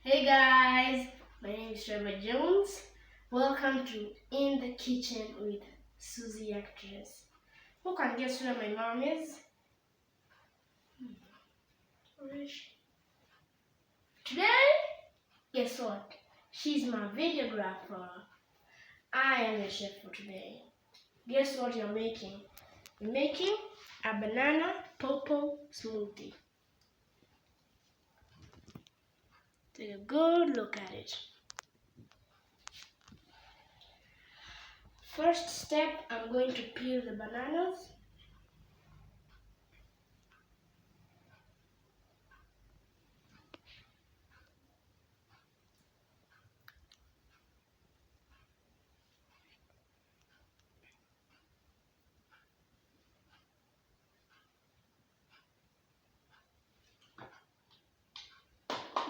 Hey guys, my name is Trevor Jones. Welcome to In the Kitchen with Suzzie actress. Who can guess where my mom is? Where is she? Today, guess what? She's my videographer. I am the chef for today. Guess what you're making? You're making a banana pawpaw smoothie. Take a good look at it. First step, I'm going to peel the bananas.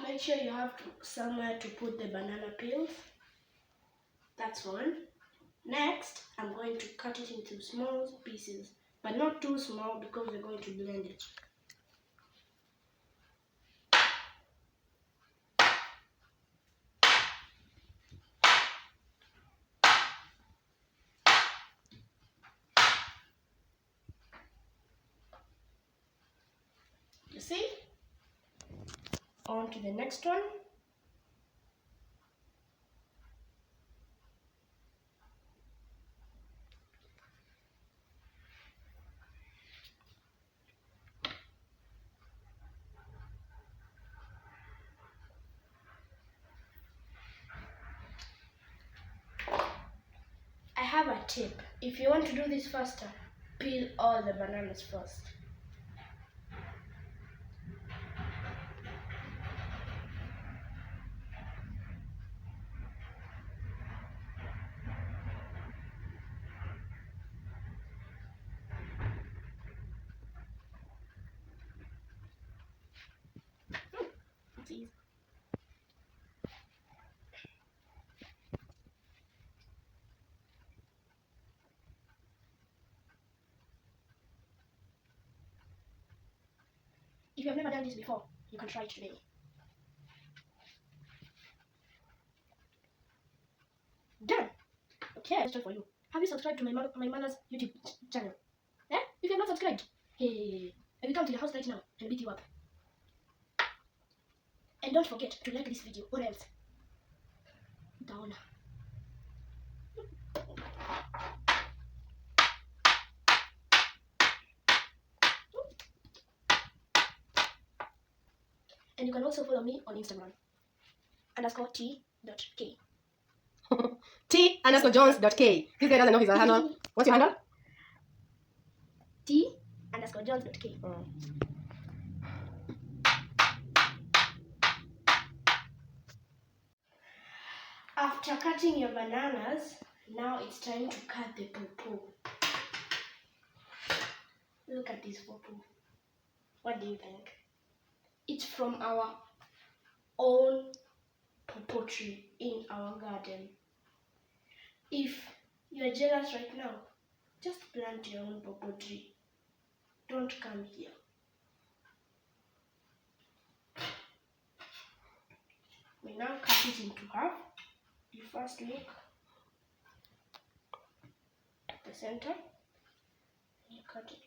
Make sure you have somewhere to put the banana peels. That's one. Next, I'm going to cut it into small pieces, but not too small because we're going to blend it. You see? On to the next one. I have a tip. If you want to do this faster, peel all the bananas first. It's easy. If you have never done this before, you can try it today. Done! Okay, question for you. Have you subscribed to my mother's YouTube channel? Eh? If you have not subscribed, hey, I will come to your house right now and beat you up. And don't forget to like this video or else. Down. And you can also follow me on Instagram. _t.k. T_Jones.k. This guy doesn't know his handle. What's your handle? T_Jones.k. After cutting your bananas, now it's time to cut the pawpaw. Look at this pawpaw. What do you think? It's from our own pawpaw tree in our garden. If you're jealous right now, just plant your own pawpaw tree. Don't come here. We now cut it into half. You first look at the center. You cut it.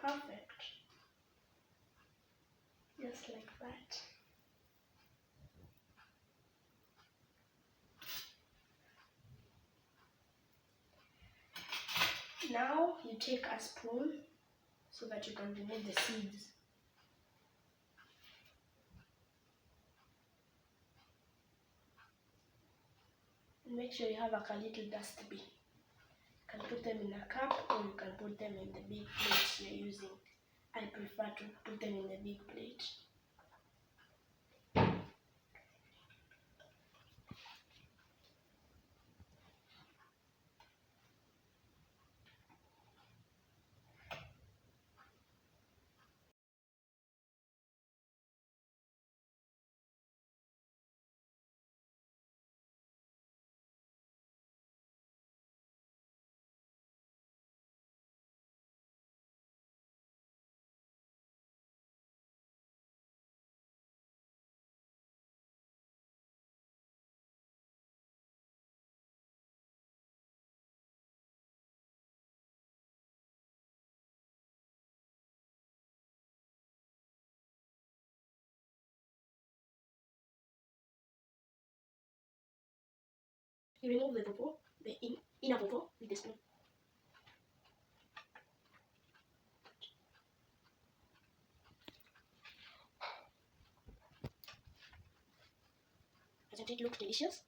Perfect. Just like that. Now you take a spoon so that you can remove the seeds. Make sure you have like a little dust bin. You can put them in a cup or you can put them in the big plate you're using. I prefer to put them in the big plate. You remove the pawpaw, the inner pawpaw with the spoon. Doesn't it look delicious?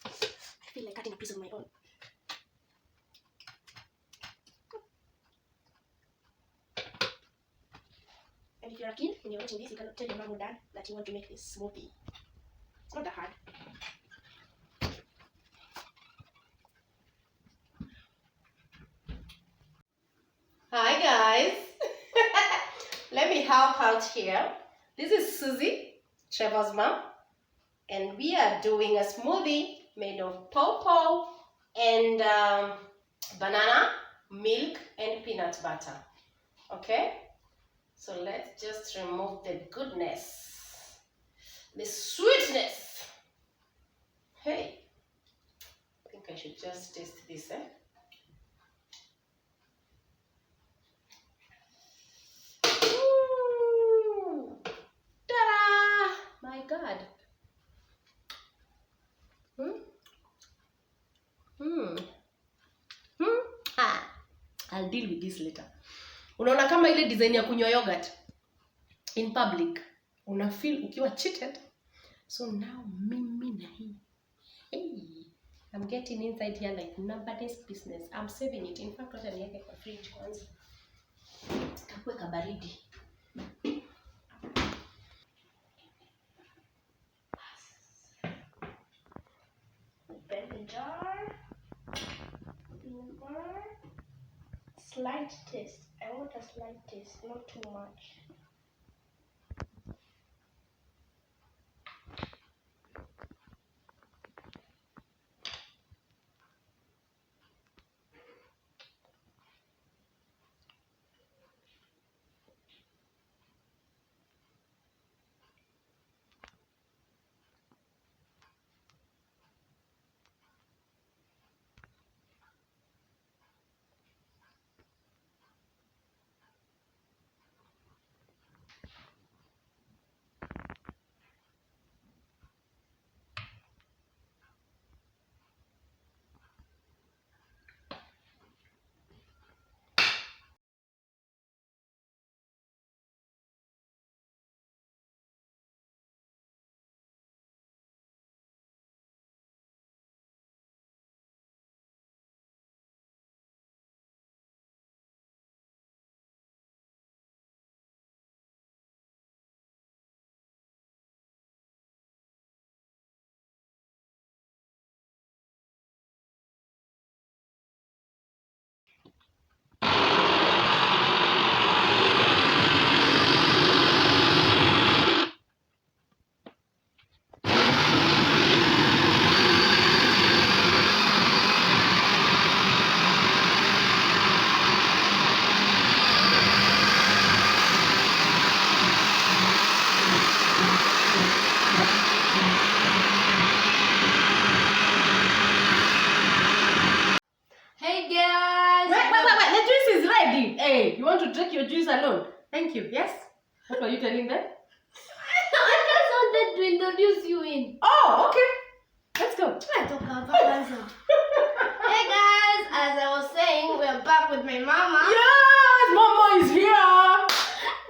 I feel like cutting a piece of my own. And if you're a kid and you're watching this, you cannot tell your mom or dad that you want to make this smoothie. It's not that hard. Hi guys. Let me help out here. This is Suzzie, Trevor's mom, and we are doing a smoothie made of pawpaw and banana, milk, and peanut butter. Okay, so let's just remove the goodness, the sweetness. Hey, I think I should just taste this, Ooh, ta-da! My God. I'll deal with this later. Unaona kama ile design ya kunywa yogurt in public, una feel ukiwa cheated. So now mimi na hii. Hey, I'm getting inside here like nobody's business. I'm saving it. In fact, wacha niweke kwa fridge kwanza. Kakue kabaridi. Open the jar. Slight taste. I want a slight taste, not too much. Hey, you want to drink your juice alone? Thank you. Yes? What were you telling them? I just wanted to introduce you in. Oh, okay. Let's go. Hey guys, as I was saying, we're back with my mama. Yes, Mama is here.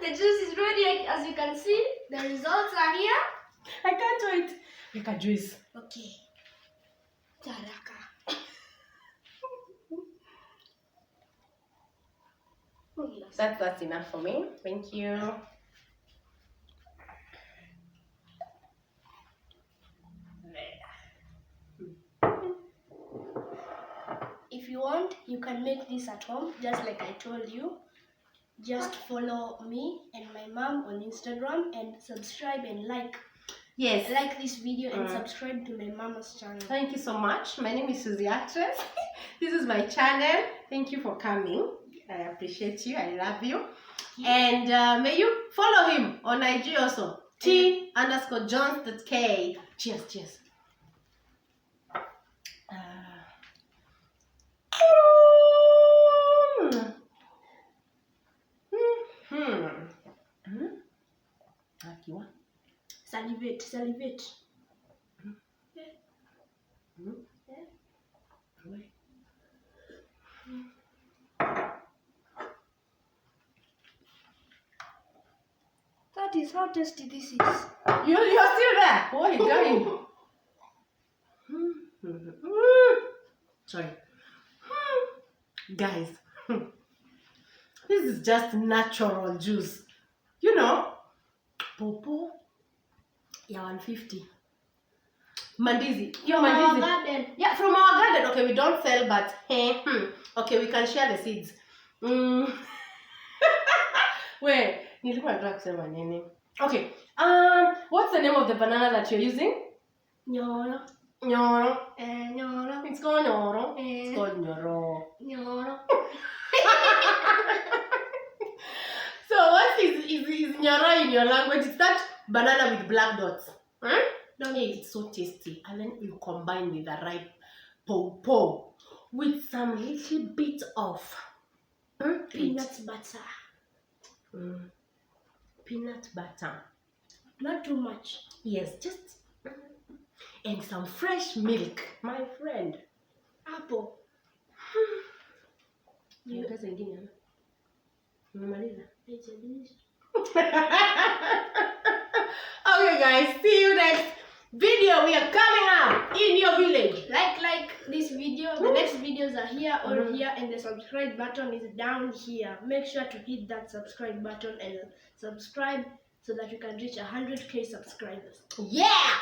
The juice is ready, as you can see. The results are here. I can't wait. Make a juice. Okay. Taraka. That's enough for me. Thank you. If you want, you can make this at home, just like I told you. Just follow me and my mom on Instagram and subscribe and like. Yes. Like this video and subscribe to my mama's channel. Thank you so much. My name is Suzzie Actress. This is my channel. Thank you for coming. I appreciate you. I love you. And may you follow him on IG also. T_Jones.K. Cheers, cheers. Salivate, salivate. Yeah. Hmm? Yeah. Wait. That is how tasty this is. You're still there? What are you doing? Sorry. Guys, this is just natural juice. You know, pawpaw, yeah, 150. Mandizi. From our garden. Yeah, from our garden. Okay, we don't sell, but okay, we can share the seeds. Wait, nilikuwa nataka kusema nini? Okay. What's the name of the banana that you're using? Nyoro. Nyoro. Nyoro. It's called nyoro. It's called nyoro. Nyoro. So what is nyoro in your language? It's that banana with black dots. Huh? No, it's so tasty. And then you combine with the ripe pawpaw with some little bit of Peanut butter. Peanut butter. Not too much. Yes, just and some fresh milk, my friend. Apple. You Ongeza ingine. Umemaliza? it's a delicious. Okay guys, see you next video. We are coming up in your village. Like this video. The next videos are here or here, and the subscribe button is down here. Make sure to hit that subscribe button and subscribe so that you can reach 100k subscribers. Yeah.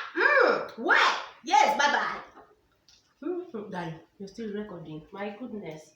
What? Yes. Bye bye. Guys, you're still recording. My goodness.